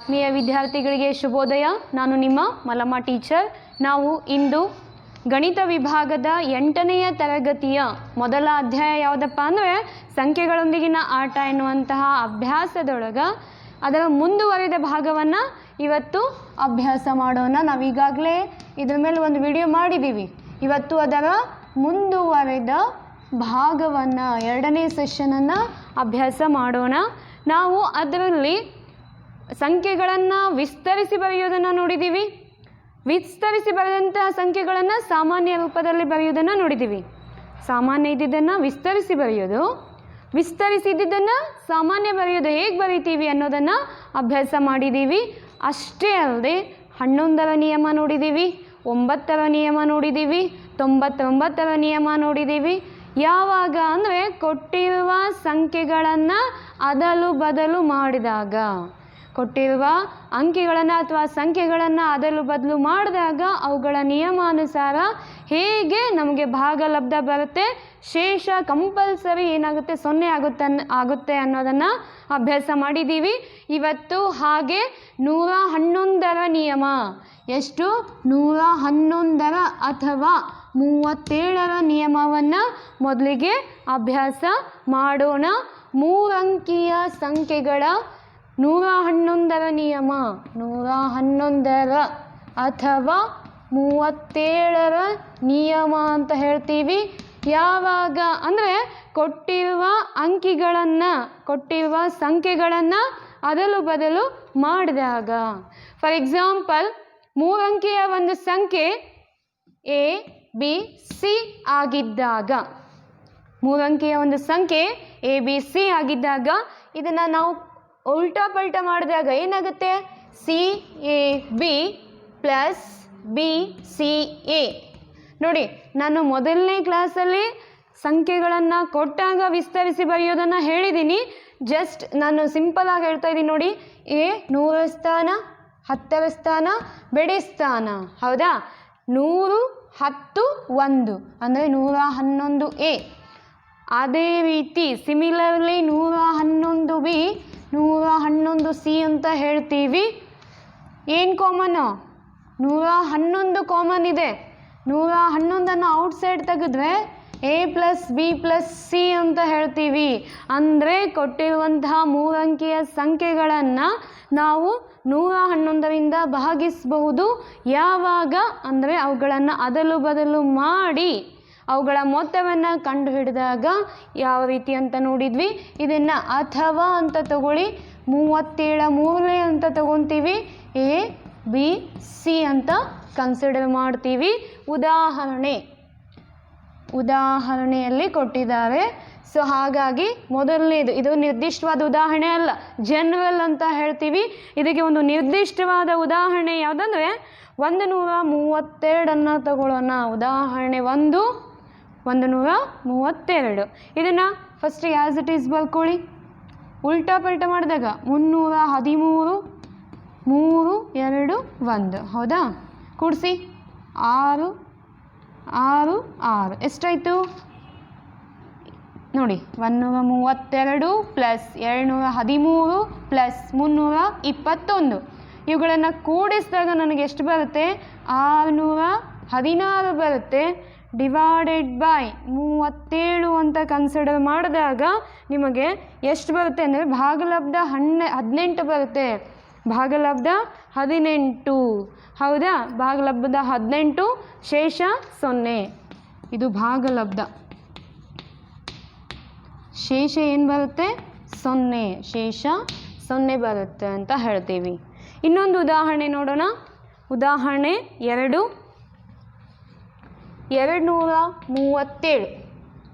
ಆತ್ಮೀಯ ವಿದ್ಯಾರ್ಥಿಗಳಿಗೆ ಶುಭೋದಯ. ನಾನು ನಿಮ್ಮ ಮಲಮ್ಮ ಟೀಚರ್. ನಾವು ಇಂದು ಗಣಿತ ವಿಭಾಗದ 8ನೇ ತರಗತಿಯ ಮೊದಲ ಅಧ್ಯಾಯ ಯಾವುದಪ್ಪ ಅಂದರೆ ಸಂಖ್ಯೆಗಳೊಂದಿಗಿನ ಆಟ ಎನ್ನುವಂತಹ ಅಭ್ಯಾಸದೊಳಗೆ ಅದರ ಮುಂದುವರಿದ ಭಾಗವನ್ನು ಇವತ್ತು ಅಭ್ಯಾಸ ಮಾಡೋಣ. ನಾವೀಗಾಗಲೇ ಇದ್ರ ಮೇಲೆ ಒಂದು ವಿಡಿಯೋ ಮಾಡಿದ್ದೀವಿ. ಇವತ್ತು ಅದರ ಮುಂದುವರಿದ ಭಾಗವನ್ನು 2ನೇ ಸೆಷನನ್ನು ಅಭ್ಯಾಸ ಮಾಡೋಣ. ನಾವು ಅದರಲ್ಲಿ ಸಂಖ್ಯೆಗಳನ್ನು ವಿಸ್ತರಿಸಿ ಬರೆಯೋದನ್ನು ನೋಡಿದ್ದೀವಿ. ವಿಸ್ತರಿಸಿ ಬರೆದಂತಹ ಸಂಖ್ಯೆಗಳನ್ನು ಸಾಮಾನ್ಯ ರೂಪದಲ್ಲಿ ಬರೆಯೋದನ್ನು ನೋಡಿದ್ದೀವಿ. ಸಾಮಾನ್ಯ ಇದ್ದಿದ್ದನ್ನು ವಿಸ್ತರಿಸಿ ಬರೆಯೋದು, ವಿಸ್ತರಿಸಿದ್ದನ್ನು ಸಾಮಾನ್ಯ ಬರೆಯೋದು ಹೇಗೆ ಬರೀತೀವಿ ಅನ್ನೋದನ್ನು ಅಭ್ಯಾಸ ಮಾಡಿದ್ದೀವಿ. ಅಷ್ಟೇ ಅಲ್ಲದೆ 11ರ ನಿಯಮ ನೋಡಿದ್ದೀವಿ, 9ರ ನಿಯಮ ನೋಡಿದ್ದೀವಿ, 99ರ ನಿಯಮ ನೋಡಿದ್ದೀವಿ. ಯಾವಾಗ ಅಂದರೆ ಕೊಟ್ಟಿರುವ ಸಂಖ್ಯೆಗಳನ್ನು ಅದಲು ಬದಲು ಮಾಡಿದಾಗ, ಕೊಟ್ಟಿರುವ ಅಂಕಿಗಳನ್ನು ಅಥವಾ ಸಂಖ್ಯೆಗಳನ್ನು ಅದಲು ಬದಲು ಮಾಡಿದಾಗ ಅವುಗಳ ನಿಯಮಾನುಸಾರ ಹೇಗೆ ನಮಗೆ ಭಾಗಲಬ್ಧ ಬರುತ್ತೆ, ಶೇಷ ಕಂಪಲ್ಸರಿ ಏನಾಗುತ್ತೆ 0 ಆಗುತ್ತೆ ಅನ್ನೋದನ್ನು ಅಭ್ಯಾಸ ಮಾಡಿದ್ದೀವಿ. ಇವತ್ತು ಹಾಗೆ 111ರ ನಿಯಮ, ಎಷ್ಟು 111ರ ಅಥವಾ 37ರ ನಿಯಮವನ್ನು ಮೊದಲಿಗೆ ಅಭ್ಯಾಸ ಮಾಡೋಣ. 3 ಅಂಕಿಯ ಸಂಖ್ಯೆಗಳ 111ರ ನಿಯಮ, 111ರ ಅಥವಾ 37ರ ನಿಯಮ ಅಂತ ಹೇಳ್ತೀವಿ. ಯಾವಾಗ ಅಂದರೆ ಕೊಟ್ಟಿರುವ ಅಂಕಿಗಳನ್ನು, ಕೊಟ್ಟಿರುವ ಸಂಖ್ಯೆಗಳನ್ನು ಅದಲು ಬದಲು ಮಾಡಿದಾಗ. ಫಾರ್ ಎಕ್ಸಾಂಪಲ್ 3 ಅಂಕಿಯ ಒಂದು ಸಂಖ್ಯೆ ಎ ಬಿ ಸಿ ಆಗಿದ್ದಾಗ, 3 ಅಂಕಿಯ ಒಂದು ಸಂಖ್ಯೆ ಎ ಬಿ ಸಿ ಆಗಿದ್ದಾಗ ಇದನ್ನು ನಾವು ಉಲ್ಟಾ ಪಲ್ಟಾ ಮಾಡಿದಾಗ ಏನಾಗುತ್ತೆ, C A B plus B C A. ನೋಡಿ, ನಾನು ಮೊದಲನೇ ಕ್ಲಾಸಲ್ಲಿ ಸಂಖ್ಯೆಗಳನ್ನು ಕೊಟ್ಟಾಗ ವಿಸ್ತರಿಸಿ ಬರೆಯೋದನ್ನು ಹೇಳಿದ್ದೀನಿ. ಜಸ್ಟ್ ನಾನು ಸಿಂಪಲ್ ಆಗಿ ಹೇಳ್ತಾ ಇದ್ದೀನಿ ನೋಡಿ. ಎ 100ರ ಸ್ಥಾನ, 10ರ ಸ್ಥಾನ, ಬೆಡೆ ಸ್ಥಾನ, ಹೌದಾ? 100, 10, 1 ಅಂದರೆ 111 ಎ. ಅದೇ ರೀತಿ ಸಿಮಿಲರ್ಲಿ 111 ಬಿ, 111 ಸಿ ಅಂತ ಹೇಳ್ತೀವಿ. ಏನು ಕಾಮನ್ನು? 111 ಕಾಮನ್ ಇದೆ. 111ಅನ್ನು ಔಟ್ಸೈಡ್ ತೆಗೆದ್ರೆ A plus B plus C ಅಂತ ಹೇಳ್ತೀವಿ. ಅಂದರೆ ಕೊಟ್ಟಿರುವಂತಹ 3 ಅಂಕಿಯ ಸಂಖ್ಯೆಗಳನ್ನು ನಾವು 111ರಿಂದ ಭಾಗಿಸಬಹುದು. ಯಾವಾಗ ಅಂದರೆ ಅವುಗಳನ್ನು ಅದಲು ಬದಲು ಮಾಡಿ ಅವುಗಳ ಮೊತ್ತವನ್ನು ಕಂಡುಹಿಡಿದಾಗ. ಯಾವ ರೀತಿ ಅಂತ ನೋಡಿದ್ವಿ. ಇದನ್ನು ಅಥವಾ ಅಂತ ತಗೊಳ್ಳಿ, 37 ಮೂರನೇ ಅಂತ ತಗೊತೀವಿ, ಎ ಬಿ ಸಿ ಅಂತ ಕನ್ಸಿಡರ್ ಮಾಡ್ತೀವಿ. ಉದಾಹರಣೆಯಲ್ಲಿ ಕೊಟ್ಟಿದ್ದಾರೆ. ಸೊ ಹಾಗಾಗಿ ಮೊದಲನೇದು, ಇದು ನಿರ್ದಿಷ್ಟವಾದ ಉದಾಹರಣೆ ಅಲ್ಲ, ಜನರಲ್ ಅಂತ ಹೇಳ್ತೀವಿ. ಇದಕ್ಕೆ ಒಂದು ನಿರ್ದಿಷ್ಟವಾದ ಉದಾಹರಣೆ ಯಾವುದಂದರೆ 132 ತಗೊಳ್ಳೋಣ. ಉದಾಹರಣೆ 132. ಇದನ್ನು ಫಸ್ಟ್ ಆ್ಯಸ್ ಇಟ್ ಈಸ್ ಬರ್ಕೊಳ್ಳಿ. ಉಲ್ಟಾ ಪಲ್ಟಾ ಮಾಡಿದಾಗ 313, 3, 2, 1, ಹೌದಾ? ಕೂಡಿಸಿ 6, 6, 6 ಎಷ್ಟಾಯಿತು ನೋಡಿ. 132 ಪ್ಲಸ್ 213 ಪ್ಲಸ್ 321. ಇವುಗಳನ್ನು ಕೂಡಿಸಿದಾಗ ನನಗೆ ಎಷ್ಟು ಬರುತ್ತೆ? 616 ಬರುತ್ತೆ. ಡಿವೈಡೆಡ್ ಬೈ 37 ಅಂತ ಕನ್ಸಿಡರ್ ಮಾಡಿದಾಗ ನಿಮಗೆ ಎಷ್ಟು ಬರುತ್ತೆ ಅಂದರೆ ಭಾಗಲಬ್ಧ 18 ಬರುತ್ತೆ. ಭಾಗಲಬ್ಧ 18, ಹೌದಾ? ಭಾಗಲಬ್ಧ 18, ಶೇಷ 0. ಇದು ಭಾಗಲಬ್ಧ. ಶೇಷ ಏನು ಬರುತ್ತೆ? 0. ಶೇಷ 0 ಬರುತ್ತೆ ಅಂತ ಹೇಳ್ತೀವಿ. ಇನ್ನೊಂದು ಉದಾಹರಣೆ ನೋಡೋಣ. ಉದಾಹರಣೆ 2, 237.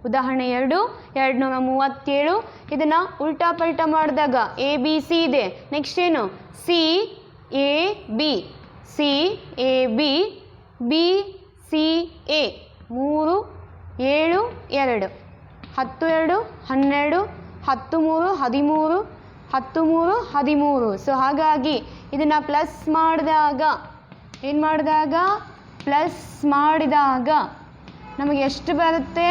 ಉದಾಹರಣೆ 2, 237. ಇದನ್ನು ಉಲ್ಟಾ ಪಲ್ಟಾ ಮಾಡಿದಾಗ ಎ ಬಿ ಸಿ ಇದೆ. ನೆಕ್ಸ್ಟ್ ಏನು? C A B, C A B, B C A. 3, 7, 2, 10, 2, 12, 13, 13, 13. So ಹಾಗಾಗಿ ಇದನ್ನು ಪ್ಲಸ್ ಮಾಡಿದಾಗ, ಏನು ಮಾಡಿದಾಗ? ಪ್ಲಸ್ ಮಾಡಿದಾಗ ನಮಗೆ ಎಷ್ಟು ಬರುತ್ತೆ?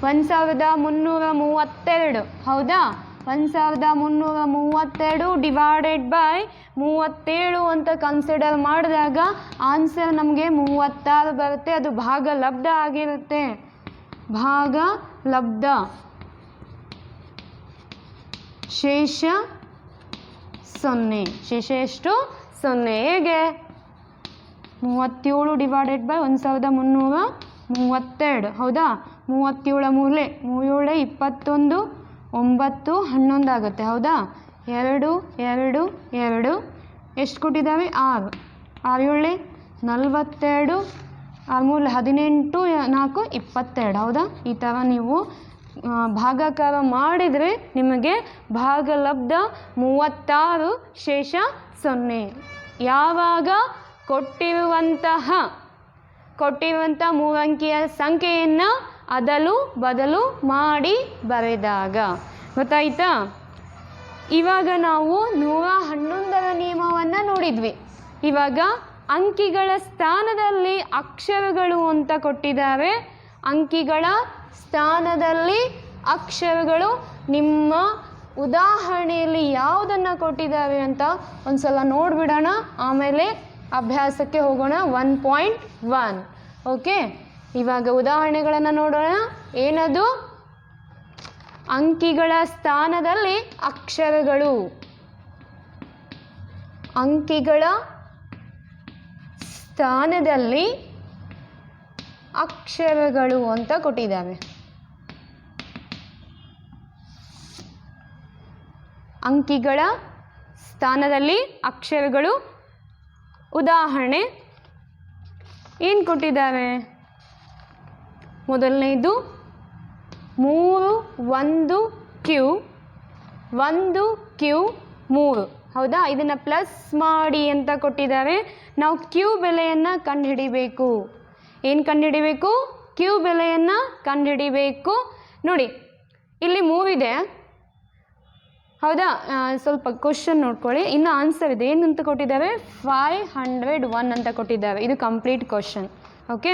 1332, ಹೌದಾ? 1332 ಡಿವೈಡೆಡ್ ಬೈ 37 ಅಂತ ಕನ್ಸಿಡರ್ ಮಾಡಿದಾಗ ಆನ್ಸರ್ ನಮಗೆ 36 ಬರುತ್ತೆ. ಅದು ಭಾಗಲಬ್ಧ ಆಗಿರುತ್ತೆ. ಭಾಗಲಬ್ಧ. ಶೇಷ 0. ಶೇಷ ಎಷ್ಟು? 0. ಹೇಗೆ? 37 ಡಿವೈಡೆಡ್ ಬೈ 1332. ಹೌದಾ? 37 ಮೂರಲೆ 37 21 9 11 ಆಗುತ್ತೆ. ಹೌದಾ? 2 2 2 ಎಷ್ಟು ಕೊಟ್ಟಿದ್ದಾವೆ? 6 6 7 42 6 3 18 4 22. ಹೌದಾ? ಈ ಥರ ನೀವು ಭಾಗಾಕಾರ ಮಾಡಿದರೆ ನಿಮಗೆ ಭಾಗಲಬ್ಧ 36 ಶೇಷ 0. ಯಾವಾಗ ಕೊಟ್ಟಿರುವಂತಹ 3 ಅಂಕಿಯ ಸಂಖ್ಯೆಯನ್ನು ಅದಲು ಬದಲು ಮಾಡಿ ಬರೆದಾಗ. ಗೊತ್ತಾಯ್ತಾ? ಇವಾಗ ನಾವು 111ರ ನಿಯಮವನ್ನು ನೋಡಿದ್ವಿ. ಇವಾಗ ಅಂಕಿಗಳ ಸ್ಥಾನದಲ್ಲಿ ಅಕ್ಷರಗಳು ಅಂತ ಕೊಟ್ಟಿದ್ದಾರೆ. ಅಂಕಿಗಳ ಸ್ಥಾನದಲ್ಲಿ ಅಕ್ಷರಗಳು ನಿಮ್ಮ ಉದಾಹರಣೆಯಲ್ಲಿ ಯಾವುದನ್ನು ಕೊಟ್ಟಿದ್ದಾರೆ ಅಂತ ಒಂದ್ಸಲ ನೋಡಿಬಿಡೋಣ. ಆಮೇಲೆ ಅಭ್ಯಾಸಕ್ಕೆ ಹೋಗೋಣ. 1.1. ಓಕೆ, ಇವಾಗ ಉದಾಹರಣೆಗಳನ್ನು ನೋಡೋಣ. ಏನದು? ಅಂಕಿಗಳ ಸ್ಥಾನದಲ್ಲಿ ಅಕ್ಷರಗಳು. ಅಂಕಿಗಳ ಸ್ಥಾನದಲ್ಲಿ ಅಕ್ಷರಗಳು ಅಂತ ಕೊಟ್ಟಿದ್ದಾವೆ. ಅಂಕಿಗಳ ಸ್ಥಾನದಲ್ಲಿ ಅಕ್ಷರಗಳು. ಉದಾಹರಣೆ ಏನು ಕೊಟ್ಟಿದ್ದಾರೆ? ಮೊದಲನೇದು 3 1 ಕ್ಯೂ 1 ಕ್ಯೂ 3. ಹೌದಾ? ಇದನ್ನು ಪ್ಲಸ್ ಮಾಡಿ ಅಂತ ಕೊಟ್ಟಿದ್ದಾರೆ. ನಾವು ಕ್ಯೂ ಬೆಲೆಯನ್ನು ಕಂಡುಹಿಡಿಬೇಕು. ಏನು ಕಂಡುಹಿಡಿಬೇಕು? ಕ್ಯೂ ಬೆಲೆಯನ್ನು ಕಂಡುಹಿಡಿಬೇಕು. ನೋಡಿ, ಇಲ್ಲಿ 3 ಇದೆ. ಹೌದಾ? ಸ್ವಲ್ಪ ಕ್ವಶನ್ ನೋಡ್ಕೊಳ್ಳಿ. ಇನ್ನು ಆನ್ಸರ್ ಇದೆ. ಏನಂತ ಕೊಟ್ಟಿದ್ದಾರೆ? 501 ಅಂತ ಕೊಟ್ಟಿದ್ದಾರೆ. ಇದು ಕಂಪ್ಲೀಟ್ ಕ್ವಶನ್. ಓಕೆ,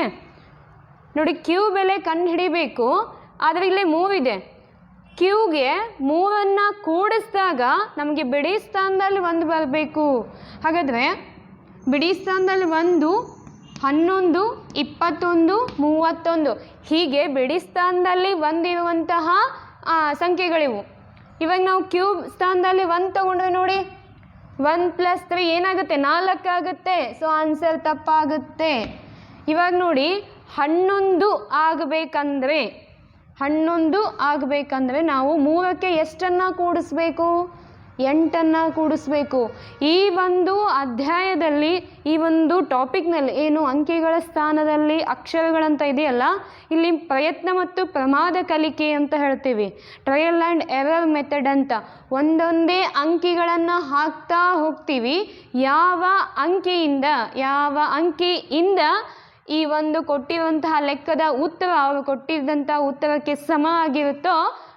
ನೋಡಿ, ಕ್ಯೂ ಬೆಲೆ ಕಂಡುಹಿಡಿಬೇಕು. ಆದರೆ ಇಲ್ಲಿ 3 ಇದೆ. ಕ್ಯೂಗೆ 3 ಕೂಡಿಸಿದಾಗ ನಮಗೆ ಬಿಡಿ ಸ್ಥಾನದಲ್ಲಿ 1 ಬರಬೇಕು. ಹಾಗಾದರೆ ಬಿಡಿ ಸ್ಥಾನದಲ್ಲಿ 1 11 21 31 ಹೀಗೆ ಬಿಡಿ ಸ್ಥಾನದಲ್ಲಿ 1 ಇರುವಂತಹ ಸಂಖ್ಯೆಗಳಿವು. ಇವಾಗ ನಾವು ಕ್ಯೂಬ್ ಸ್ಥಾನದಲ್ಲಿ 1 ತಗೊಂಡ್ರೆ ನೋಡಿ, 1 + 3 ಏನಾಗುತ್ತೆ? 4 ಆಗುತ್ತೆ. ಸೊ ಆನ್ಸರ್ ತಪ್ಪಾಗುತ್ತೆ. ಇವಾಗ ನೋಡಿ, 11 ಆಗಬೇಕಂದ್ರೆ ನಾವು 3ಕ್ಕೆ ಎಷ್ಟನ್ನು ಕೂಡಿಸ್ಬೇಕು? 8 ಕೂಡಿಸ್ಬೇಕು. ಈ ಒಂದು ಅಧ್ಯಾಯದಲ್ಲಿ, ಈ ಒಂದು ಟಾಪಿಕ್ನಲ್ಲಿ ಏನು ಅಂಕಿಗಳ ಸ್ಥಾನದಲ್ಲಿ ಅಕ್ಷರಗಳಂತ ಇದೆಯಲ್ಲ, ಇಲ್ಲಿ ಪ್ರಯತ್ನ ಮತ್ತು ಪ್ರಮಾದ ಕಲಿಕೆ ಅಂತ ಹೇಳ್ತೀವಿ. ಟ್ರಯಲ್ ಆ್ಯಂಡ್ ಎರರ್ ಮೆಥಡ್ ಅಂತ ಒಂದೊಂದೇ ಅಂಕಿಗಳನ್ನು ಹಾಕ್ತಾ ಹೋಗ್ತೀವಿ. ಯಾವ ಅಂಕಿಯಿಂದ ಈ ಒಂದು ಕೊಟ್ಟಿರುವಂತಹ ಲೆಕ್ಕದ ಉತ್ತರ ಅವರು ಕೊಟ್ಟಿದ್ದಂತಹ ಉತ್ತರಕ್ಕೆ ಸಮ ಆಗಿರುತ್ತೋ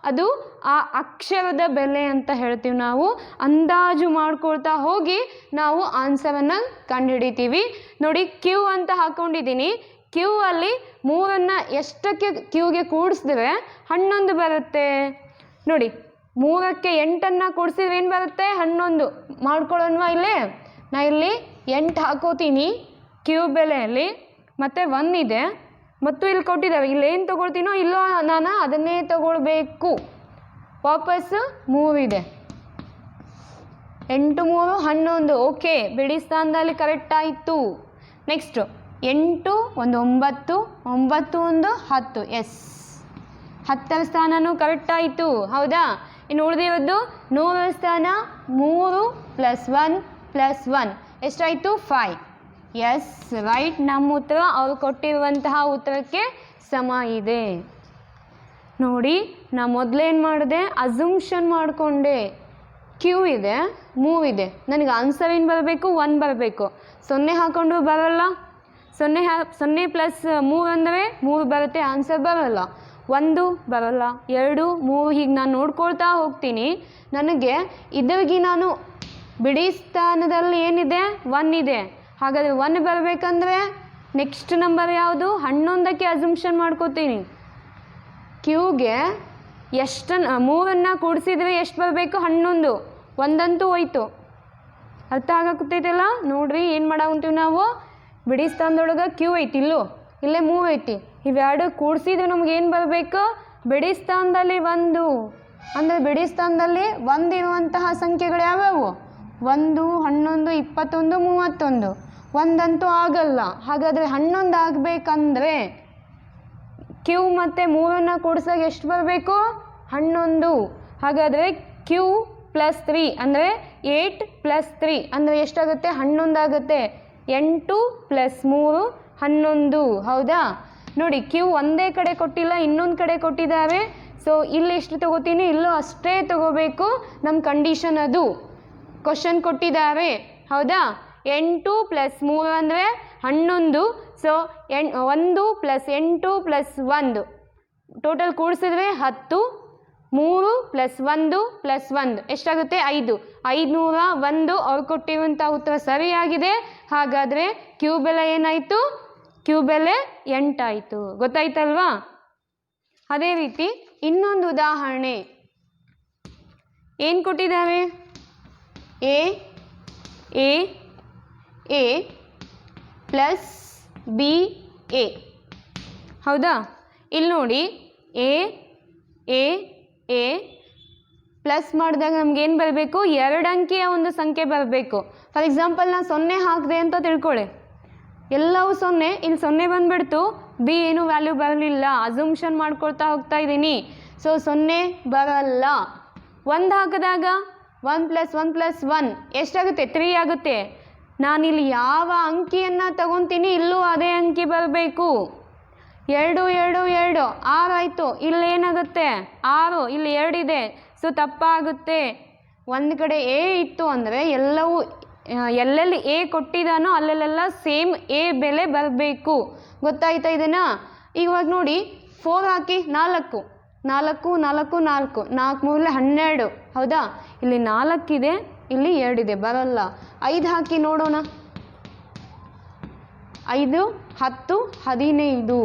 ಅದು ಆ ಅಕ್ಷರದ ಬೆಲೆ ಅಂತ ಹೇಳ್ತೀವಿ. ನಾವು ಅಂದಾಜು ಮಾಡ್ಕೊಳ್ತಾ ಹೋಗಿ ನಾವು ಆನ್ಸರನ್ನು ಕಂಡುಹಿಡಿತೀವಿ. ನೋಡಿ, ಕ್ಯೂ ಅಂತ ಹಾಕ್ಕೊಂಡಿದ್ದೀನಿ. ಕ್ಯೂ ಅಲ್ಲಿ 3 ಎಷ್ಟಕ್ಕೆ ಕ್ಯೂಗೆ ಕೂಡಿಸಿದ್ರೆ 11 ಬರುತ್ತೆ. ನೋಡಿ, 3ಕ್ಕೆ 8 ಕೂಡಿಸಿದ್ರೆ ಏನು ಬರುತ್ತೆ? 11 ಮಾಡ್ಕೊಳ್ಳೋಣವಾ? ಇಲ್ಲೇ ನಾ ಇಲ್ಲಿ 8 ಹಾಕೋತೀನಿ ಕ್ಯೂ ಬೆಲೆಯಲ್ಲಿ. ಮತ್ತು 1 ಇದೆ ಮತ್ತು ಇಲ್ಲಿ ಕೊಟ್ಟಿದ್ದಾವೆ. ಇಲ್ಲೇನು ತೊಗೊಳ್ತೀನೋ ಇಲ್ಲೋ ನಾನು ಅದನ್ನೇ ತಗೊಳ್ಬೇಕು. ವಾಪಸ್ಸು 3 ಇದೆ. 8 3 11. ಓಕೆ, ಬಿಡಿ ಸ್ಥಾನದಲ್ಲಿ ಕರೆಕ್ಟ್ ಆಯಿತು. ನೆಕ್ಸ್ಟು 8 1 9 9 1 10. ಎಸ್, 10ರ ಸ್ಥಾನನೂ ಕರೆಕ್ಟ್ ಆಯಿತು. ಹೌದಾ? ಇನ್ನು ಉಳಿದಿರೋದು 100ರ ಸ್ಥಾನ 3 + 1 + 1 ಎಷ್ಟಾಯಿತು? 5. Yes, right. ನಮ್ಮ ಉತ್ತರ ಅವ್ರು ಕೊಟ್ಟಿರುವಂತಹ ಉತ್ತರಕ್ಕೆ ಸಮ ಇದೆ. ನೋಡಿ, ನಾ ಮೊದಲೇನು ಮಾಡಿದೆ? ಅಸಂಪ್ಷನ್ ಮಾಡಿಕೊಂಡೆ. ಕ್ಯೂ ಇದೆ, 3 ಇದೆ. ನನಗೆ ಆನ್ಸರ್ ಏನು ಬರಬೇಕು? 1 ಬರಬೇಕು. 0 ಹಾಕ್ಕೊಂಡು ಬರಲ್ಲ. 0 + 3 ಅಂದರೆ 3 ಬರುತ್ತೆ. ಆನ್ಸರ್ ಬರಲ್ಲ. 1 ಬರಲ್ಲ, 2 3 ಹೀಗೆ ನಾನು ನೋಡ್ಕೊಳ್ತಾ ಹೋಗ್ತೀನಿ. ನನಗೆ ಇದರಿಗೆ ನಾನು ಬಿಡಿ ಸ್ಥಾನದಲ್ಲಿ ಏನಿದೆ? 1 ಇದೆ. ಹಾಗಾದರೆ 1 ಬರಬೇಕಂದ್ರೆ ನೆಕ್ಸ್ಟ್ ನಂಬರ್ ಯಾವುದು? 11ಕ್ಕೆ ಅಸಂಪ್ಷನ್ ಮಾಡ್ಕೋತೀನಿ. ಕ್ಯೂಗೆ ಮೂರನ್ನು ಕೂಡಿಸಿದ್ರೆ ಎಷ್ಟು ಬರಬೇಕು? 11. ಒಂದಂತೂ ಹೋಯ್ತು. ಅರ್ಥ ಆಗಕತ್ತೈತಲ್ಲ? ನೋಡ್ರಿ ಏನು ಮಾಡಾಕಂತೀವಿ ನಾವು, ಬಿಡಿ ಸ್ಥಾನದೊಳಗೆ ಕ್ಯೂ ಐತಿ, ಇಲ್ಲೇ 3 ಐತಿ. ಇವೆರಡು ಕೂಡಿಸಿದ್ರೆ ನಮ್ಗೆ ಏನು ಬರಬೇಕು? ಬಿಡಿ ಸ್ಥಾನದಲ್ಲಿ 1. ಅಂದರೆ ಬಿಡಿ ಸ್ಥಾನದಲ್ಲಿ 1 ಇರುವಂತಹ ಸಂಖ್ಯೆಗಳು ಯಾವ್ಯಾವು? 1, 11, 21, 31. ಒಂದಂತೂ ಆಗಲ್ಲ. ಹಾಗಾದರೆ 11 ಆಗಬೇಕಂದ್ರೆ ಕ್ಯೂ ಮತ್ತು 3 ಕೂಡಿಸಾಗ ಎಷ್ಟು ಬರಬೇಕು? 11. ಹಾಗಾದರೆ ಕ್ಯೂ ಪ್ಲಸ್ 3 ಅಂದರೆ 8 ಪ್ಲಸ್ 3 ಅಂದರೆ ಎಷ್ಟಾಗುತ್ತೆ? 11 ಆಗುತ್ತೆ. 8 ಪ್ಲಸ್ 3 11. ಹೌದಾ? ನೋಡಿ, ಕ್ಯೂ ಒಂದೇ ಕಡೆ ಕೊಟ್ಟಿಲ್ಲ, ಇನ್ನೊಂದು ಕಡೆ ಕೊಟ್ಟಿದ್ದಾರೆ. ಸೊ ಇಲ್ಲಿ ಎಷ್ಟು ತಗೋತೀನಿ? ಇಲ್ಲೂ ಅಷ್ಟೇ ತಗೋಬೇಕು. ನಮ್ಮ ಕಂಡೀಷನ್ ಅದು. ಕ್ವಶನ್ ಕೊಟ್ಟಿದ್ದಾರೆ. ಹೌದಾ? 8 ಪ್ಲಸ್ 3 ಅಂದರೆ 11. ಸೊ 1 ಪ್ಲಸ್ 8 ಪ್ಲಸ್ 1 ಟೋಟಲ್ ಕೂಡಿಸಿದ್ರೆ 10. 3 ಪ್ಲಸ್ 1 ಪ್ಲಸ್ 1 ಎಷ್ಟಾಗುತ್ತೆ? 5. 501. ಅವ್ರು ಕೊಟ್ಟಿರುವಂಥ ಉತ್ತರ ಸರಿಯಾಗಿದೆ. ಹಾಗಾದರೆ ಕ್ಯೂ ಬೆಲೆ ಏನಾಯಿತು? ಕ್ಯೂ ಬೆಲೆ 8 ಆಯಿತು. ಗೊತ್ತಾಯ್ತಲ್ವಾ? ಅದೇ ರೀತಿ ಇನ್ನೊಂದು ಉದಾಹರಣೆ ಏನು ಕೊಟ್ಟಿದ್ದಾರೆ? A plus B A. ಹೌದಾ? ಇಲ್ಲಿ ನೋಡಿ, ಎ ಪ್ಲಸ್ ಮಾಡಿದಾಗ ನಮ್ಗೇನು ಬರಬೇಕು? 2 ಅಂಕಿಯ ಒಂದು ಸಂಖ್ಯೆ ಬರಬೇಕು. ಫಾರ್ ಎಕ್ಸಾಂಪಲ್ ನಾನು 0 ಹಾಕಿದೆ ಅಂತ ತಿಳ್ಕೊಳ್ಳಿ. ಎಲ್ಲವೂ 0, ಇಲ್ಲಿ 0 ಬಂದುಬಿಡ್ತು. ಬಿ ಏನು ವ್ಯಾಲ್ಯೂ ಬರಲಿಲ್ಲ. ಅಸಂಪ್ಷನ್ ಮಾಡ್ಕೊಳ್ತಾ ಹೋಗ್ತಾ ಇದ್ದೀನಿ. ಸೊ 0 ಬರಲ್ಲ. 1 ಹಾಕಿದಾಗ 1 ಪ್ಲಸ್ 1 ಪ್ಲಸ್ 1 ಎಷ್ಟಾಗುತ್ತೆ? 3 ಆಗುತ್ತೆ. ನಾನಿಲ್ಲಿ ಯಾವ ಅಂಕಿಯನ್ನು ತಗೊತೀನಿ, ಇಲ್ಲೂ ಅದೇ ಅಂಕಿ ಬರಬೇಕು. 2 2 2 6 ಆಯಿತು. ಇಲ್ಲಿ ಏನಾಗುತ್ತೆ? 6. ಇಲ್ಲಿ 2 ಇದೆ. ಸೊ ತಪ್ಪಾಗುತ್ತೆ. ಒಂದು ಕಡೆ ಎ ಇತ್ತು ಅಂದರೆ ಎಲ್ಲವೂ ಎಲ್ಲೆಲ್ಲಿ ಎ ಕೊಟ್ಟಿದ್ದಾನೋ ಅಲ್ಲೆಲ್ಲ ಸೇಮ್ ಎ ಬೆಲೆ ಬರಬೇಕು. ಗೊತ್ತಾಯ್ತಾ ಇದನ್ನು? ಇವಾಗ ನೋಡಿ, 4 ಹಾಕಿ 4 4 4 4 4 ಮೂರಲೆ 12. ಹೌದಾ? ಇಲ್ಲಿ 4 ಇದೆ, ಇಲ್ಲಿ 2 ಇದೆ, ಬರಲ್ಲ. 5 ಹಾಕಿ ನೋಡೋಣ. 5 10 15.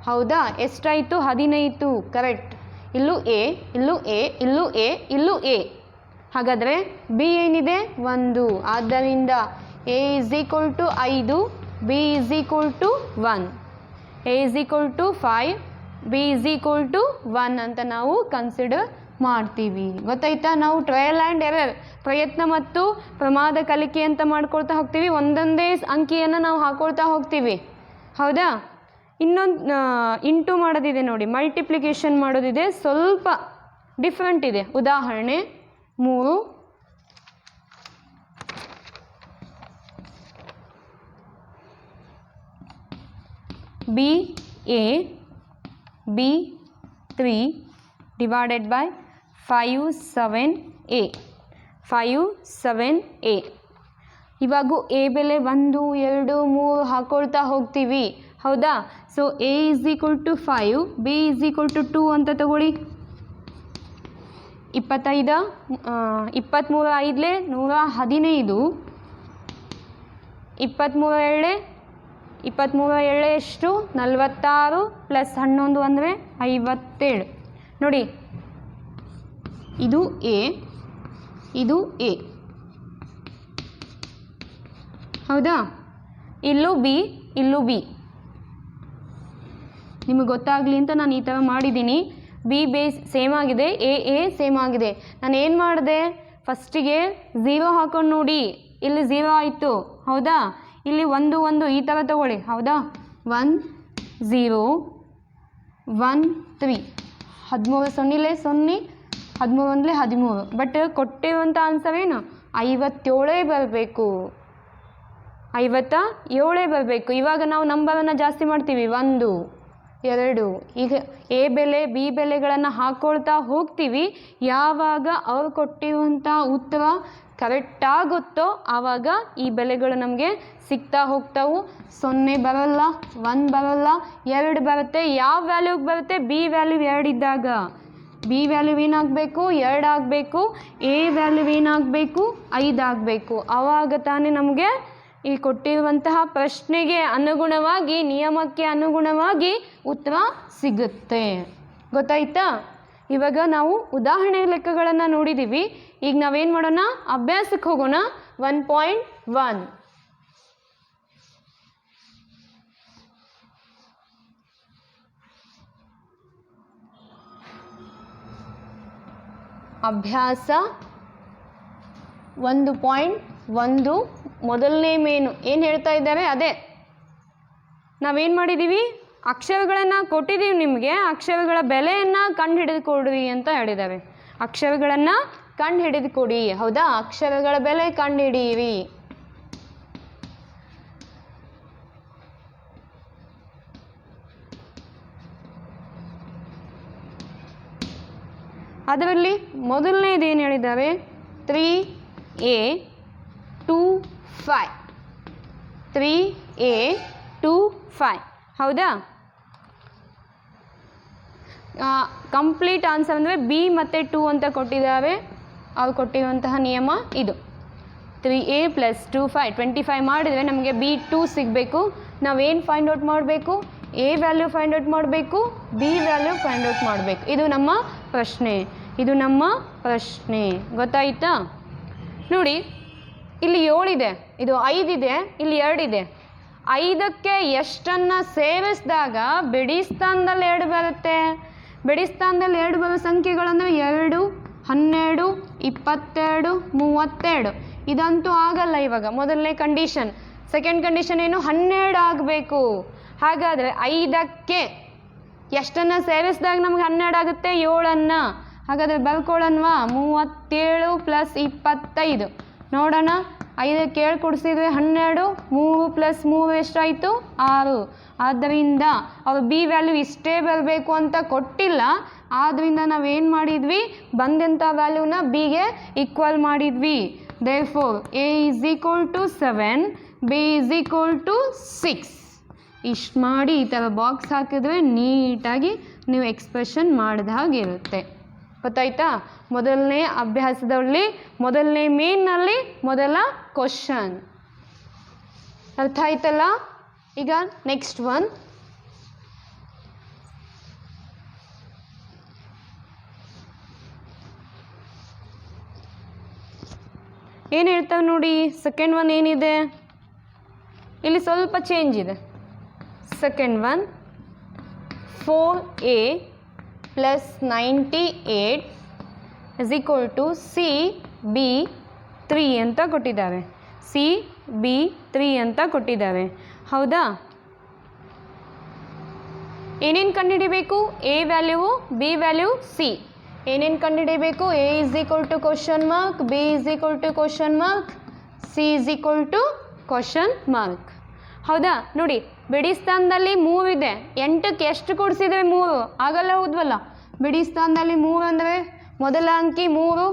ಹೌದಾ? ಎಷ್ಟಾಯಿತು? 15. ಕರೆಕ್ಟ್. ಇಲ್ಲೂ ಎ, ಇಲ್ಲೂ ಎ, ಇಲ್ಲೂ ಎ, ಇಲ್ಲೂ ಎ. ಹಾಗಾದರೆ ಬಿ ಏನಿದೆ? 1. ಆದ್ದರಿಂದ A is equal to 5, B is equal to 1. A is equal to 5, B is equal to 1 ಅಂತ ನಾವು ಕನ್ಸಿಡರ್ ಮಾಡ್ತೀವಿ. ಗೊತ್ತಾಯ್ತಾ? ನಾವು ಟ್ರಯಲ್ ಆ್ಯಂಡ್ ಎರರ್, ಪ್ರಯತ್ನ ಮತ್ತು ಪ್ರಮಾದ ಕಲಿಕೆ ಅಂತ ಮಾಡ್ಕೊಳ್ತಾ ಹೋಗ್ತೀವಿ. ಒಂದೊಂದೇ ಅಂಕಿಯನ್ನು ನಾವು ಹಾಕೊಳ್ತಾ ಹೋಗ್ತೀವಿ. ಹೌದಾ? ಇನ್ನೊಂದು ಇಂಟು ಮಾಡೋದಿದೆ ನೋಡಿ, ಮಲ್ಟಿಪ್ಲಿಕೇಶನ್ ಮಾಡೋದಿದೆ, ಸ್ವಲ್ಪ ಡಿಫ್ರೆಂಟ್ ಇದೆ. ಉದಾಹರಣೆ 3 B A B 3 divided by 5 7 a 5 7 a. ಇವಾಗೂ ಎ ಬೆಲೆ 1 2 3 ಹಾಕೊಳ್ತಾ ಹೋಗ್ತೀವಿ. ಹೌದಾ? So A is equal to 5, B is equal to 2 ಅಂತ ತಗೊಳ್ಳಿ. 25 23 5 115. 23 7 ಎಷ್ಟು? 46 ಪ್ಲಸ್ 11 ಅಂದರೆ 57. ನೋಡಿ, ಇದು ಎ, ಇದು ಎ. ಹೌದಾ? ಇಲ್ಲೂ ಬಿ, ಇಲ್ಲೂ ಬಿ. ನಿಮಗೆ ಗೊತ್ತಾಗಲಿ ಅಂತ ನಾನು ಈ ಥರ ಮಾಡಿದ್ದೀನಿ. ಬಿ ಬೇಸ್ ಸೇಮ್ ಆಗಿದೆ, ಎ ಸೇಮ್ ಆಗಿದೆ. ನಾನು ಏನು ಮಾಡಿದೆ? ಫಸ್ಟಿಗೆ 0 ಹಾಕೊಂಡು ನೋಡಿ, ಇಲ್ಲಿ 0 ಆಯಿತು. ಹೌದಾ? ಇಲ್ಲಿ 1 1 ಈ ಥರ ತಗೊಳ್ಳಿ. ಹೌದಾ? 1 0 1 3 13 ಸೊನ್ನಿಲೆ 0 13 1 13. ಬಟ್ ಕೊಟ್ಟಿರುವಂಥ ಆನ್ಸರ್ ಏನು? 57 ಬರಬೇಕು. 57 ಬರಬೇಕು. ಇವಾಗ ನಾವು ನಂಬರನ್ನು ಜಾಸ್ತಿ ಮಾಡ್ತೀವಿ, 1 2. ಈಗ ಎ ಬೆಲೆ ಬಿ ಬೆಲೆಗಳನ್ನು ಹಾಕ್ಕೊಳ್ತಾ ಹೋಗ್ತೀವಿ. ಯಾವಾಗ ಅವ್ರು ಕೊಟ್ಟಿರುವಂಥ ಉತ್ತರ ಕರೆಕ್ಟಾಗುತ್ತೋ ಆವಾಗ ಈ ಬೆಲೆಗಳು ನಮಗೆ ಸಿಗ್ತಾ ಹೋಗ್ತಾವು. 0 ಬರಲ್ಲ, 1 ಬರಲ್ಲ, 2 ಬರುತ್ತೆ. ಯಾವ ವ್ಯಾಲ್ಯೂಗೆ ಬರುತ್ತೆ? ಬಿ ವ್ಯಾಲ್ಯೂ 2 ಇದ್ದಾಗ. ಬಿ ವ್ಯಾಲ್ಯೂ ಏನಾಗಬೇಕು? 2 ಆಗಬೇಕು. ಎ ವ್ಯಾಲ್ಯೂ ಏನಾಗಬೇಕು? 5 ಆಗಬೇಕು. ಆವಾಗ ತಾನೇ ನಮಗೆ ಈ ಕೊಟ್ಟಿರುವಂತಹ ಪ್ರಶ್ನೆಗೆ ಅನುಗುಣವಾಗಿ, ನಿಯಮಕ್ಕೆ ಅನುಗುಣವಾಗಿ ಉತ್ತರ ಸಿಗುತ್ತೆ. ಗೊತ್ತಾಯ್ತಾ? ಇವಾಗ ನಾವು ಉದಾಹರಣೆ ಲೆಕ್ಕಗಳನ್ನು ನೋಡಿದ್ದೀವಿ. ಈಗ ನಾವೇನು ಮಾಡೋಣ, ಅಭ್ಯಾಸಕ್ಕೆ ಹೋಗೋಣ. 1.1 ಅಭ್ಯಾಸ 1.1 ಮೊದಲನೇ ಮೇನು ಏನು ಹೇಳ್ತಾ ಇದ್ದಾರೆ, ಅದೇ ನಾವೇನು ಮಾಡಿದ್ದೀವಿ, ಅಕ್ಷರಗಳನ್ನು ಕೊಟ್ಟಿದ್ದೀವಿ ನಿಮಗೆ. ಅಕ್ಷರಗಳ ಬೆಲೆಯನ್ನು ಕಂಡು ಹಿಡಿದುಕೊಡ್ರಿ ಅಂತ ಹೇಳಿದ್ದಾರೆ. ಅಕ್ಷರಗಳನ್ನು ಕಂಡು ಹಿಡಿದುಕೊಡಿ. ಹೌದಾ, ಅಕ್ಷರಗಳ ಬೆಲೆ ಕಂಡು ಹಿಡಿಯಿರಿ. ಅದರಲ್ಲಿ ಮೊದಲನೇದು ಏನು ಹೇಳಿದ್ದಾರೆ, 3a 2 5 3a 2 5. ಹೌದಾ, ಕಂಪ್ಲೀಟ್ ಆನ್ಸರ್ ಅಂದರೆ ಬಿ ಮತ್ತು 2 ಅಂತ ಕೊಟ್ಟಿದ್ದಾರೆ. ಅವ್ರು ಕೊಟ್ಟಿರುವಂತಹ ನಿಯಮ ಇದು. 3a + 2 5 25 ಮಾಡಿದರೆ ನಮಗೆ b2 ಸಿಗಬೇಕು. ನಾವೇನು ಫೈಂಡ್ ಔಟ್ ಮಾಡಬೇಕು, a ವ್ಯಾಲ್ಯೂ ಫೈಂಡ್ ಔಟ್ ಮಾಡಬೇಕು, b ವ್ಯಾಲ್ಯೂ ಫೈಂಡ್ ಔಟ್ ಮಾಡಬೇಕು. ಇದು ನಮ್ಮ ಪ್ರಶ್ನೆ, ಇದು ನಮ್ಮ ಪ್ರಶ್ನೆ. ಗೊತ್ತಾಯ್ತಾ? ನೋಡಿ, ಇಲ್ಲಿ 7 ಇದೆ, ಇದು 5 ಇದೆ, ಇಲ್ಲಿ 2 ಇದೆ. 5ಕ್ಕೆ ಎಷ್ಟನ್ನು ಸೇರಿಸಿದಾಗ ಬಿಡಿ ಸ್ಥಾನದಲ್ಲಿ 2 ಬರುತ್ತೆ. ಬಿಡಿ ಸ್ಥಾನದಲ್ಲಿ 2 ಬರೋ ಸಂಖ್ಯೆಗಳಂದರೆ 2, 12, 22, 32. ಇದಂತೂ ಆಗಲ್ಲ. ಇವಾಗ ಮೊದಲನೇ ಕಂಡೀಷನ್. ಸೆಕೆಂಡ್ ಕಂಡೀಷನ್ ಏನು, 12 ಆಗಬೇಕು. ಹಾಗಾದರೆ 5ಕ್ಕೆ ಎಷ್ಟನ್ನು ಸೇರಿಸಿದಾಗ ನಮ್ಗೆ 12 ಆಗುತ್ತೆ, 7. ಹಾಗಾದರೆ ಬರ್ಕೊಳ್ಳೋಣವಾ, 37 + 25. ನೋಡೋಣ, 5ಕ್ಕೆ 7 ಕೊಡಿಸಿದ್ರೆ 12, 3 + 3 ಎಷ್ಟಾಯಿತು, 6. ಆದ್ದರಿಂದ ಅವರು ಬಿ ವ್ಯಾಲ್ಯೂ ಇಷ್ಟೇ ಬರಬೇಕು ಅಂತ ಕೊಟ್ಟಿಲ್ಲ. ಆದ್ದರಿಂದ ನಾವೇನು ಮಾಡಿದ್ವಿ, ಬಂದಂಥ ವ್ಯಾಲ್ಯೂನ ಬಿಗೆ ಈಕ್ವಲ್ ಮಾಡಿದ್ವಿ. Therefore a = 7, b = 6. ಇಷ್ಟು ಮಾಡಿ ಈ ಥರ ಬಾಕ್ಸ್ ಹಾಕಿದ್ರೆ ನೀಟಾಗಿ ನೀವು ಎಕ್ಸ್ಪ್ರೆಷನ್ ಮಾಡಿದ ಹಾಗಿರುತ್ತೆ. ಗೊತ್ತಾಯ್ತಾ? ಮೊದಲನೇ ಅಭ್ಯಾಸದಲ್ಲಿ ಮೊದಲನೇ ಮೇನ್ನಲ್ಲಿ ಮೊದಲ ಕ್ವಶನ್. ಅರ್ಥ ಆಯ್ತಲ್ಲ? ಈಗ ನೆಕ್ಸ್ಟ್ ಒನ್. ಏನು ಹೇಳ್ತಾವೆ ನೋಡಿ, ಸೆಕೆಂಡ್ ಒನ್ ಏನಿದೆ, ಇಲ್ಲಿ ಸ್ವಲ್ಪ ಚೇಂಜ್ ಇದೆ. ಸೆಕೆಂಡ್ ಒನ್ 4a + 98 = CB3 ಅಂತ ಕೊಟ್ಟಿದ್ದಾರೆ. CB3 ಅಂತ ಕೊಟ್ಟಿದ್ದಾರೆ. ಹೌದಾ? ಏನೇನು ಕಂಡುಹಿಡಿಬೇಕು, a value, b value, c. ಏನೇನು ಕಂಡುಹಿಡಿಬೇಕು, a = question mark, b = question mark, c question mark. ಹೌದಾ? ನೋಡಿ, ಬಿಡಿ ಸ್ಥಾನದಲ್ಲಿ 3 ಇದೆ. 8ಕ್ಕೆ ಎಷ್ಟು ಕೊಡಿಸಿದ್ರೆ 3 ಆಗಲ್ಲ, ಹೌದ್ವಲ್ಲ? ಬಿಡಿ ಸ್ಥಾನದಲ್ಲಿ 3 ಅಂದರೆ ಮೊದಲ ಅಂಕಿ 3,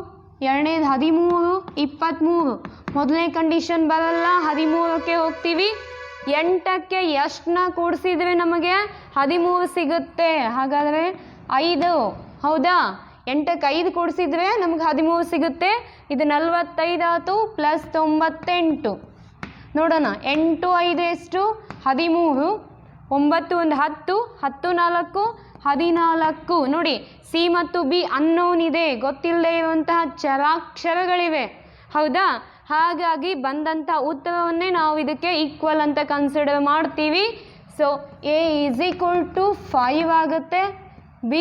ಎರಡನೇದು 13, 23. ಮೊದಲನೇ ಕಂಡೀಷನ್ ಬರಲ್ಲ, 13ಕ್ಕೆ ಹೋಗ್ತೀವಿ. 8ಕ್ಕೆ ಎಷ್ಟನ್ನ ಕೂಡಿಸಿದ್ರೆ ನಮಗೆ 13 ಸಿಗುತ್ತೆ. ಹಾಗಾದರೆ 5. ಹೌದಾ? 8ಕ್ಕೆ 5 ಕೂಡಿಸಿದ್ರೆ ನಮಗೆ 13 ಸಿಗುತ್ತೆ. ಇದು 45 ಆಯಿತು, + 98. ನೋಡೋಣ, 8 5 ಎಷ್ಟು, 13. 9 1 10, 10 4 14. ನೋಡಿ, ಸಿ ಮತ್ತು ಬಿ ಅನ್ನೋನ್ ಇದೆ, ಗೊತ್ತಿಲ್ಲದೆ ಇರುವಂತಹ ಚರಾಕ್ಷರಗಳಿವೆ. ಹೌದಾ? ಹಾಗಾಗಿ ಬಂದಂಥ ಉತ್ತರವನ್ನೇ ನಾವು ಇದಕ್ಕೆ ಈಕ್ವಲ್ ಅಂತ ಕನ್ಸಿಡರ್ ಮಾಡ್ತೀವಿ. ಸೊ a = 5 ಆಗುತ್ತೆ. b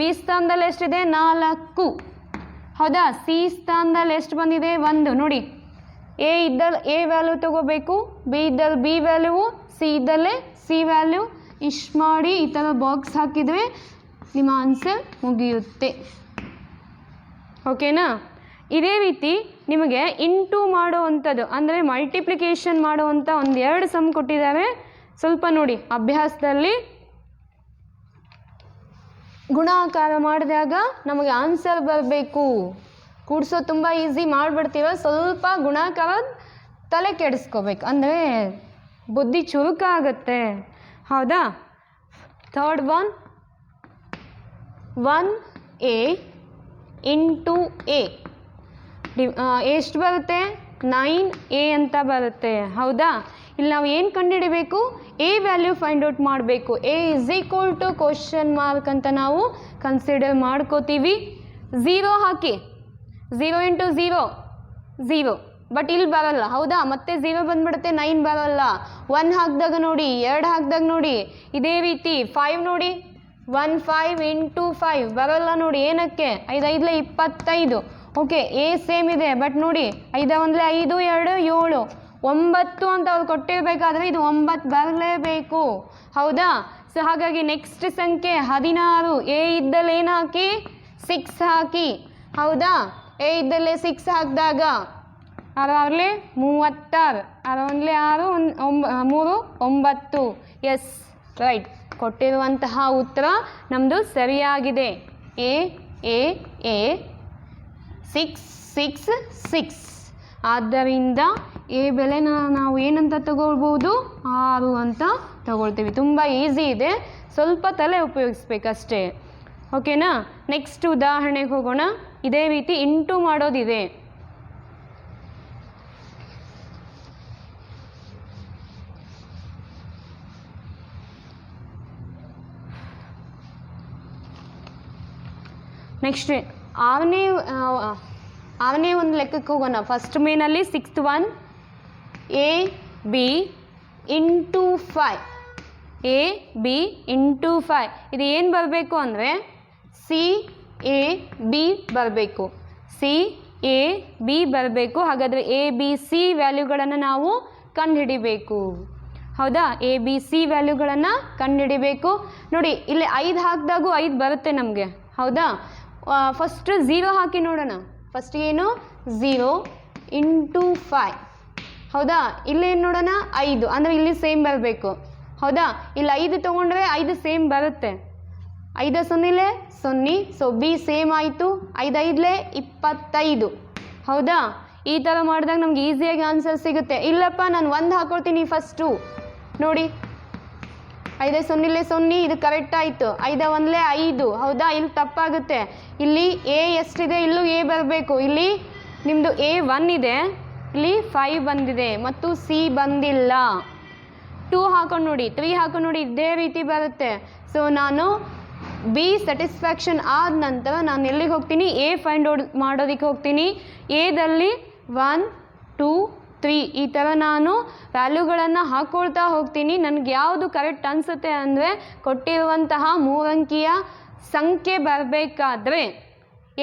ಬಿ ಸ್ಥಾನದಲ್ಲಿ ಎಷ್ಟಿದೆ, 4. ಹೌದಾ? ಸಿ ಸ್ಥಾನದಲ್ಲಿ ಎಷ್ಟು ಬಂದಿದೆ, 1. ನೋಡಿ, ಎ ಇದ್ದಲ್ಲಿ ಎ ವ್ಯಾಲ್ಯೂ ತಗೋಬೇಕು, ಬಿ ಇದ್ದಲ್ಲಿ ಬಿ ವ್ಯಾಲ್ಯೂ, ಸಿ ಇದ್ದಲ್ಲೇ ಸಿ ವ್ಯಾಲ್ಯೂ. ಇಷ್ಟು ಮಾಡಿ ಈ ಥರ ಬಾಕ್ಸ್ ಹಾಕಿದರೆ ನಿಮ್ಮ ಆನ್ಸರ್ ಮುಗಿಯುತ್ತೆ. ಓಕೆನಾ? ಇದೇ ರೀತಿ ನಿಮಗೆ ಇಂಟು ಮಾಡುವಂಥದ್ದು ಅಂದರೆ ಮಲ್ಟಿಪ್ಲಿಕೇಶನ್ ಮಾಡುವಂಥ 2 ಸಮ್ ಕೊಟ್ಟಿದ್ದಾರೆ. ಸ್ವಲ್ಪ ನೋಡಿ, ಅಭ್ಯಾಸದಲ್ಲಿ ಗುಣಾಕಾರ ಮಾಡಿದಾಗ ನಮಗೆ ಆನ್ಸರ್ ಬರಬೇಕು. ಕೂಡಿಸೋ ತುಂಬ ಈಸಿ ಮಾಡಿಬಿಡ್ತೀವ, ಸ್ವಲ್ಪ ಗುಣಾಕಾರ ತಲೆ ಕೆಡಿಸ್ಕೋಬೇಕು, ಅಂದರೆ ಬುದ್ಧಿ ಚುರುಕಾಗುತ್ತೆ. ಹೌದಾ? ಥರ್ಡ್ ಒನ್ 1a × a ಎಷ್ಟು ಬರುತ್ತೆ, 9a ಅಂತ ಬರುತ್ತೆ. ಹೌದಾ? ಇಲ್ಲಿ ನಾವು ಏನು ಕಂಡುಹಿಡಿಬೇಕು, ಎ ವ್ಯಾಲ್ಯೂ ಫೈಂಡ್ ಔಟ್ ಮಾಡಬೇಕು. A is equal to question mark ಅಂತ ನಾವು ಕನ್ಸಿಡರ್ ಮಾಡ್ಕೋತೀವಿ. 0 ಹಾಕಿ, 0 ಇಂಟು 0 0, ಬಟ್ ಇಲ್ಲಿ ಬರಲ್ಲ ಹೌದಾ, ಮತ್ತೆ 0 ಬಂದ್ಬಿಡುತ್ತೆ, 9 ಬರಲ್ಲ. 1 ಹಾಕಿದಾಗ ನೋಡಿ, 2 ಹಾಕಿದಾಗ ನೋಡಿ, ಇದೇ ರೀತಿ 5 ನೋಡಿ, 1 5 ಇಂಟು 5 ಬರಲ್ಲ ನೋಡಿ, ಏನಕ್ಕೆ, 5 5 25. ಓಕೆ, ಎ ಸೇಮ್ ಇದೆ, ಬಟ್ ನೋಡಿ 5 1 5 2 7 9 ಅಂತ ಅವ್ರು ಕೊಟ್ಟಿರಬೇಕಾದ್ರೆ ಇದು 9 ಬರಲೇಬೇಕು ಹೌದಾ. ಸೊ ಹಾಗಾಗಿ ನೆಕ್ಸ್ಟ್ ಸಂಖ್ಯೆ 16. ಎ ಇದ್ದಲ್ಲಿ ಏನು ಹಾಕಿ, 6 ಹಾಕಿ ಹೌದಾ. ಎ ಇದ್ದಲ್ಲಿ 6 ಹಾಕಿದಾಗ 6 36, 6 1 3 9. ಎಸ್ ರೈಟ್, ಕೊಟ್ಟಿರುವಂತಹ ಉತ್ತರ ನಮ್ಮದು ಸರಿಯಾಗಿದೆ. A A A 6 6 6. ಆದ್ದರಿಂದ ಎ ಬೆಲೆನ ನಾವು ಏನಂತ ತಗೊಳ್ಬೋದು, 6 ಅಂತ ತಗೊಳ್ತೀವಿ. ತುಂಬ ಈಸಿ ಇದೆ, ಸ್ವಲ್ಪ ತಲೆ ಉಪಯೋಗಿಸ್ಬೇಕಷ್ಟೇ. ಓಕೆನಾ. ನೆಕ್ಸ್ಟ್ ಉದಾಹರಣೆಗೆ ಹೋಗೋಣ. ಇದೇ ರೀತಿ ಇಂಟು ಮಾಡೋದಿದೆ. ನೆಕ್ಸ್ಟ್ ಆರನೇ ಒಂದು ಲೆಕ್ಕಕ್ಕೆ ಹೋಗೋಣ. ಫಸ್ಟ್ ಮೇನಲ್ಲಿ 6th one, A B into 5. A B into 5 ಇದು ಏನು ಬರಬೇಕು ಅಂದರೆ ಸಿ ಎ ಬಿ ಬರಬೇಕು. ಸಿ ಎ ಬಿ ಬರಬೇಕು. ಹಾಗಾದರೆ ಎ ಬಿ ಸಿ ವ್ಯಾಲ್ಯೂಗಳನ್ನು ನಾವು ಕಂಡುಹಿಡಿಬೇಕು ಹೌದಾ. ಎ ಬಿ ಸಿ ವ್ಯಾಲ್ಯೂಗಳನ್ನು ಕಂಡುಹಿಡಿಬೇಕು. ನೋಡಿ ಇಲ್ಲಿ 5 ಹಾಕಿದಾಗೂ 5 ಬರುತ್ತೆ ನಮಗೆ ಹೌದಾ. ಫಸ್ಟ್ 0 ಹಾಕಿ ನೋಡೋಣ. ಫಸ್ಟ್ ಏನು 0 ಇಂಟು 5 ಹೌದಾ. ಇಲ್ಲೇನು ನೋಡೋಣ 5, ಅಂದರೆ ಇಲ್ಲಿ ಸೇಮ್ ಬರಬೇಕು ಹೌದಾ. ಇಲ್ಲಿ 5 ತೊಗೊಂಡ್ರೆ 5 ಸೇಮ್ ಬರುತ್ತೆ. 5 0 0, ಸೊ ಬಿ ಸೇಮ್ ಆಯಿತು. 5 5 25 ಹೌದಾ. ಈ ಥರ ಮಾಡಿದಾಗ ನಮ್ಗೆ ಈಸಿಯಾಗಿ ಆನ್ಸರ್ ಸಿಗುತ್ತೆ. ಇಲ್ಲಪ್ಪ ನಾನು 1 ಹಾಕೊಳ್ತೀನಿ ಫಸ್ಟು. ನೋಡಿ 5 0 0, ಇದು ಕರೆಕ್ಟ್ ಆಯಿತು. 5 1 5 ಹೌದಾ. ಇಲ್ಲಿ ತಪ್ಪಾಗುತ್ತೆ. ಇಲ್ಲಿ ಎ ಎಷ್ಟಿದೆ, ಇಲ್ಲೂ ಎ ಬರಬೇಕು. ಇಲ್ಲಿ ನಿಮ್ಮದು ಎ 1 ಇದೆ, ಇಲ್ಲಿ 5 ಬಂದಿದೆ ಮತ್ತು ಸಿ ಬಂದಿಲ್ಲ. 2 ಹಾಕೊಂಡು ನೋಡಿ, 3 ಹಾಕೊಂಡು ನೋಡಿ, ಇದೇ ರೀತಿ ಬರುತ್ತೆ. ಸೊ ನಾನು ಬಿ ಸ್ಯಾಟಿಸ್ಫ್ಯಾಕ್ಷನ್ ಆದ ನಂತರ ನಾನು ಎಲ್ಲಿಗೆ ಹೋಗ್ತೀನಿ, ಎ ಫೈಂಡ್ ಔಟ್ ಮಾಡೋದಕ್ಕೆ ಹೋಗ್ತೀನಿ. ಎದಲ್ಲಿ 1 2 3 ಈ ಥರ ನಾನು ವ್ಯಾಲ್ಯೂಗಳನ್ನು ಹಾಕ್ಕೊಳ್ತಾ ಹೋಗ್ತೀನಿ. ನನಗೆ ಯಾವುದು ಕರೆಕ್ಟ್ ಅನಿಸುತ್ತೆ ಅಂದರೆ ಕೊಟ್ಟಿರುವಂತಹ 3 ಅಂಕಿಯ ಸಂಖ್ಯೆ ಬರಬೇಕಾದ್ರೆ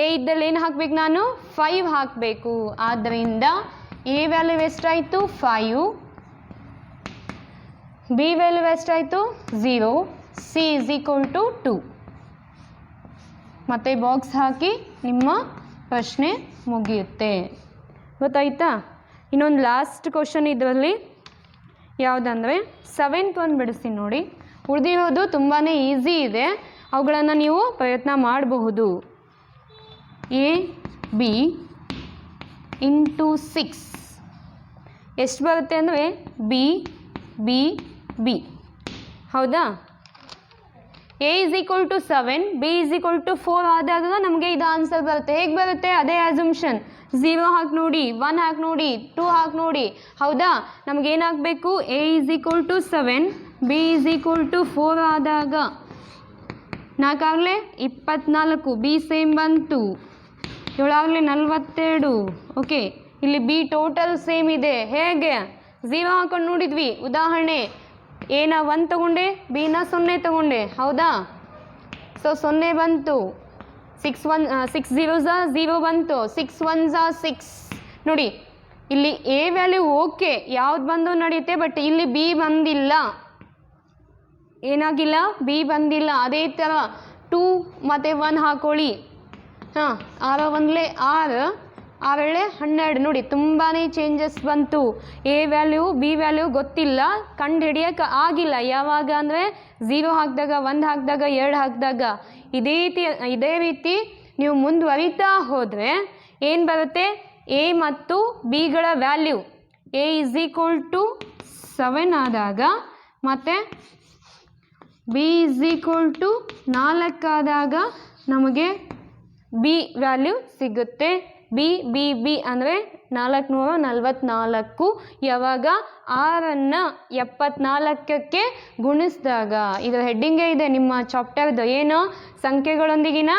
ಎ ಇದ್ದಲ್ಲಿ ಏನು ಹಾಕಬೇಕು, ನಾನು 5 ಹಾಕಬೇಕು. ಆದ್ದರಿಂದ ಎ ವ್ಯಾಲ್ಯೂ ಎಷ್ಟಾಯಿತು 5, ಬಿ ವ್ಯಾಲ್ಯೂ ಎಷ್ಟಾಯಿತು 0, ಸಿ ಇಸ್ ಈಕ್ವಲ್ ಟು 2. ಮತ್ತು ಬಾಕ್ಸ್ ಹಾಕಿ ನಿಮ್ಮ ಪ್ರಶ್ನೆ ಮುಗಿಯುತ್ತೆ. ಗೊತ್ತಾಯ್ತಾ. ಇನ್ನೊಂದು ಲಾಸ್ಟ್ ಕ್ವಶನ್ ಇದರಲ್ಲಿ ಯಾವುದಂದರೆ 7th ಒನ್ ಬಿಡಿಸ್ತೀನಿ ನೋಡಿ. ಉಳಿದಿರೋದು ತುಂಬಾ ಈಸಿ ಇದೆ, ಅವುಗಳನ್ನು ನೀವು ಪ್ರಯತ್ನ ಮಾಡಬಹುದು. ಎ ಬಿ ಇಂಟು 6 ಎಷ್ಟು ಬರುತ್ತೆ ಅಂದರೆ ಬಿ ಬಿ ಬಿ ಹೌದಾ. A is equal to 7, B is equal to 4 ಆದಾಗ ನಮಗೆ ಇದು ಆನ್ಸರ್ ಬರುತ್ತೆ. ಹೇಗೆ ಬರುತ್ತೆ, ಅದೇ ಅಸಂಪ್ಷನ್. 0 ಹಾಕಿ ನೋಡಿ, 1 ಹಾಕಿ ನೋಡಿ, 2 ಹಾಕಿ ನೋಡಿ ಹೌದಾ. ನಮಗೇನು ಹಾಕಬೇಕು, A is equal to 7, B is equal to 4 ಆದಾಗ 4 ಆಗಲೇ 24, ಬಿ ಸೇಮ್ ಬಂತು. 7 ಆಗಲೇ 42. ಓಕೆ, ಇಲ್ಲಿ ಬಿ ಟೋಟಲ್ ಸೇಮ್ ಇದೆ. ಹೇಗೆ 0 ಹಾಕೊಂಡು ನೋಡಿದ್ವಿ ಉದಾಹರಣೆ. ಎನ 1 ತಗೊಂಡೆ, ಬಿನ 0 ತಗೊಂಡೆ ಹೌದಾ. ಸೊ 0 ಬಂತು. 6 0s 0 ಬಂತು. 6 1s 6 ನೋಡಿ. ಇಲ್ಲಿ ಎ ವ್ಯಾಲ್ಯೂ ಓಕೆ, ಯಾವ್ದು ಬಂದು ನಡೆಯುತ್ತೆ, ಬಟ್ ಇಲ್ಲಿ ಬಿ ಬಂದಿಲ್ಲ. ಏನಾಗಿಲ್ಲ, ಬಿ ಬಂದಿಲ್ಲ. ಅದೇ ಥರ 2 ಮತ್ತು 1 ಹಾಕೊಳ್ಳಿ. ಹಾಂ, 6 1 6, 6 12 ನೋಡಿ, ತುಂಬಾ ಚೇಂಜಸ್ ಬಂತು. ಎ ವ್ಯಾಲ್ಯೂ ಬಿ ವ್ಯಾಲ್ಯೂ ಗೊತ್ತಿಲ್ಲ, ಕಂಡು ಹಿಡಿಯೋಕ್ಕೆ ಆಗಿಲ್ಲ. ಯಾವಾಗ ಅಂದರೆ 0 ಹಾಕಿದಾಗ, 1 ಹಾಕಿದಾಗ, 2 ಹಾಕಿದಾಗ. ಇದೇ ರೀತಿ ನೀವು ಮುಂದುವರಿತಾ ಹೋದರೆ ಏನು ಬರುತ್ತೆ, ಎ ಮತ್ತು ಬಿಗಳ value A is equal to 7 ಆದಾಗ ಮತ್ತು ಬಿ ಇಸ್ ಈಕ್ವಲ್ ಟು 4 ಆದಾಗ ನಮಗೆ ಬಿ ವ್ಯಾಲ್ಯೂ ಸಿಗುತ್ತೆ. ಬಿ ಬಿ ಬಿ ಅಂದರೆ 444. ಯಾವಾಗ 6ನ್ನು 74ಕ್ಕೆ ಗುಣಿಸಿದಾಗ, ಇದರ ಹೆಡ್ಡಿಂಗೇ ಇದೆ ನಿಮ್ಮ ಚಾಪ್ಟರ್ದು, ಏನು ಸಂಖ್ಯೆಗಳೊಂದಿಗಿನ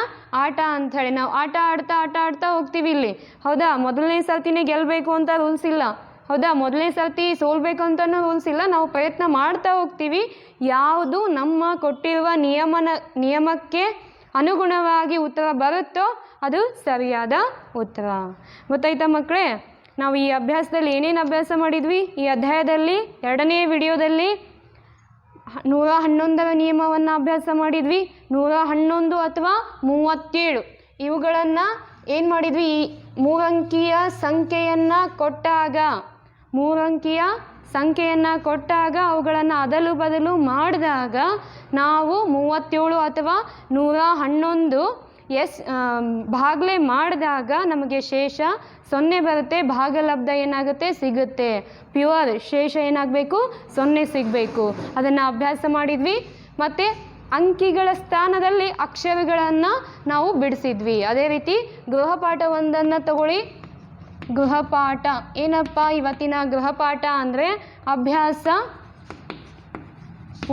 ಆಟ ಅಂಥೇಳಿ. ನಾವು ಆಟ ಆಡ್ತಾ ಹೋಗ್ತೀವಿ ಇಲ್ಲಿ, ಹೌದಾ. ಮೊದಲನೇ ಸರ್ತಿನೇ ಗೆಲ್ಲಬೇಕು ಅಂತ ರೂಲ್ಸ್ ಇಲ್ಲ, ಹೌದಾ. ಮೊದಲನೇ ಸರ್ತಿ ಸೋಲ್ಬೇಕು ಅಂತಲೂ ರೂಲ್ಸ್ ಇಲ್ಲ. ನಾವು ಪ್ರಯತ್ನ ಮಾಡ್ತಾ ಹೋಗ್ತೀವಿ. ಯಾವುದು ನಮ್ಮ ಕೊಟ್ಟಿರುವ ನಿಯಮಕ್ಕೆ ಅನುಗುಣವಾಗಿ ಉತ್ತರ ಬರುತ್ತೋ ಅದು ಸರಿಯಾದ ಉತ್ತರ. ಗೊತ್ತಾಯ್ತಾ ಮಕ್ಕಳೇ? ನಾವು ಈ ಅಭ್ಯಾಸದಲ್ಲಿ ಏನೇನು ಅಭ್ಯಾಸ ಮಾಡಿದ್ವಿ? ಈ ಅಧ್ಯಾಯದಲ್ಲಿ 2ನೇ ವಿಡಿಯೋದಲ್ಲಿ 111ರ ನಿಯಮವನ್ನು ಅಭ್ಯಾಸ ಮಾಡಿದ್ವಿ. 111 ಅಥವಾ 37 ಇವುಗಳನ್ನು ಏನು ಮಾಡಿದ್ವಿ? ಈ 3 ಅಂಕಿಯ ಸಂಖ್ಯೆಯನ್ನು ಕೊಟ್ಟಾಗ ಅವುಗಳನ್ನು ಅದಲು ಬದಲು ಮಾಡಿದಾಗ ನಾವು 37 ಅಥವಾ 111 ಭಾಗಲೇ ಮಾಡಿದಾಗ ನಮಗೆ ಶೇಷ 0 ಬರುತ್ತೆ. ಭಾಗಲಬ್ಧ ಏನಾಗುತ್ತೆ? ಸಿಗುತ್ತೆ. ಪ್ಯೂರ್ ಶೇಷ ಏನಾಗಬೇಕು? 0 ಸಿಗಬೇಕು. ಅದನ್ನು ಅಭ್ಯಾಸ ಮಾಡಿದ್ವಿ. ಮತ್ತು ಅಂಕಿಗಳ ಸ್ಥಾನದಲ್ಲಿ ಅಕ್ಷರಗಳನ್ನು ನಾವು ಬಿಡಿಸಿದ್ವಿ. ಅದೇ ರೀತಿ ಗೃಹಪಾಠ 1 ತಗೊಳ್ಳಿ. ಗೃಹಪಾಠ ಏನಪ್ಪ? ಇವತ್ತಿನ ಗೃಹಪಾಠ ಅಂದರೆ ಅಭ್ಯಾಸ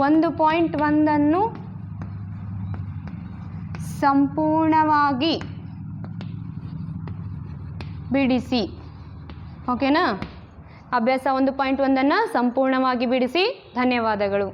1.1 ಸಂಪೂರ್ಣವಾಗಿ ಬಿಡಿಸಿ. ಓಕೆನಾ? ಅಭ್ಯಾಸ 1.1 ಸಂಪೂರ್ಣವಾಗಿ ಬಿಡಿಸಿ. ಧನ್ಯವಾದಗಳು.